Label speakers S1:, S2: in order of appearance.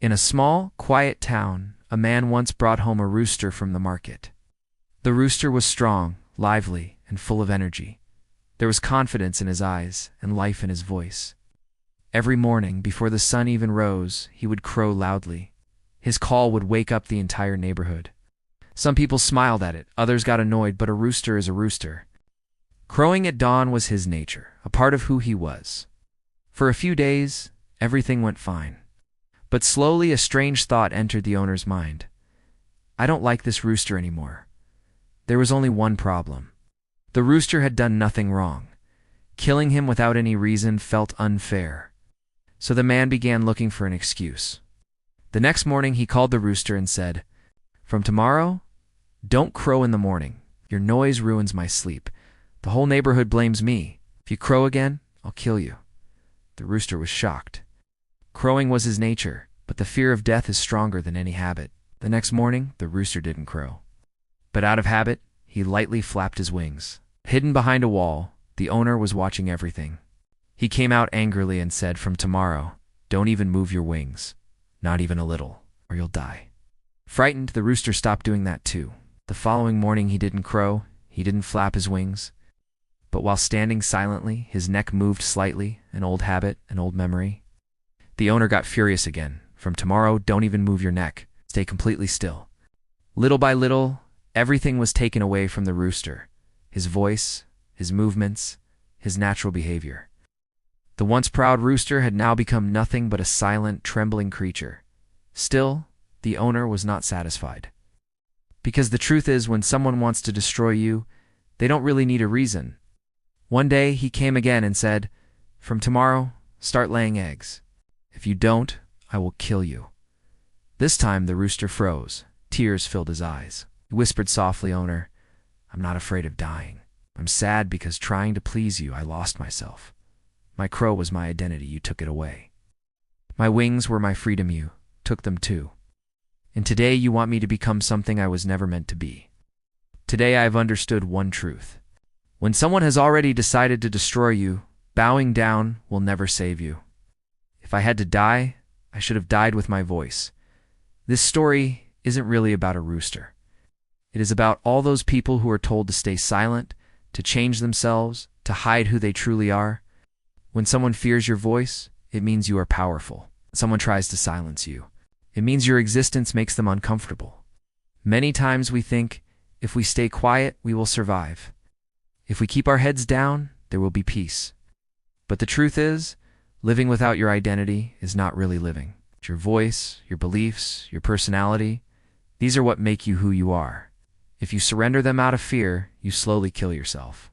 S1: In a small, quiet town, a man once brought home a rooster from the market. The rooster was strong, lively, and full of energy. There was confidence in his eyes and life in his voice. Every morning, before the sun even rose, he would crow loudly. His call would wake up the entire neighborhood. Some people smiled at it, others got annoyed, but a rooster is a rooster. Crowing at dawn was his nature, a part of who he was. For a few days, everything went fine. But slowly a strange thought entered the owner's mind. I don't like this rooster anymore. There was only one problem. The rooster had done nothing wrong. Killing him without any reason felt unfair. So the man began looking for an excuse. The next morning he called the rooster and said, "From tomorrow, don't crow in the morning. Your noise ruins my sleep. The whole neighborhood blames me. If you crow again, I'll kill you." The rooster was shocked. Crowing was his nature, but the fear of death is stronger than any habit. The next morning, the rooster didn't crow. But out of habit, he lightly flapped his wings. Hidden behind a wall, the owner was watching everything. He came out angrily and said, "From tomorrow, don't even move your wings. Not even a little, or you'll die." Frightened, the rooster stopped doing that too. The following morning he didn't crow, he didn't flap his wings. But while standing silently, his neck moved slightly, an old habit, an old memory. The owner got furious again. "From tomorrow, don't even move your neck. Stay completely still." Little by little, everything was taken away from the rooster. His voice, his movements, his natural behavior. The once proud rooster had now become nothing but a silent, trembling creature. Still, the owner was not satisfied. Because the truth is, when someone wants to destroy you, they don't really need a reason. One day, he came again and said, "From tomorrow, start laying eggs. If you don't, I will kill you." This time the rooster froze. Tears filled his eyes. He whispered softly, "Owner, I'm not afraid of dying. I'm sad because trying to please you, I lost myself. My crow was my identity, you took it away. My wings were my freedom, you took them too. And today you want me to become something I was never meant to be. Today I have understood one truth. When someone has already decided to destroy you, bowing down will never save you. If I had to die, I should have died with my voice." This story isn't really about a rooster. It is about all those people who are told to stay silent, to change themselves, to hide who they truly are. When someone fears your voice, it means you are powerful. When someone tries to silence you, it means your existence makes them uncomfortable. Many times we think, if we stay quiet, we will survive. If we keep our heads down, there will be peace. But the truth is, living without your identity is not really living. Your voice, your beliefs, your personality, these are what make you who you are. If you surrender them out of fear, you slowly kill yourself.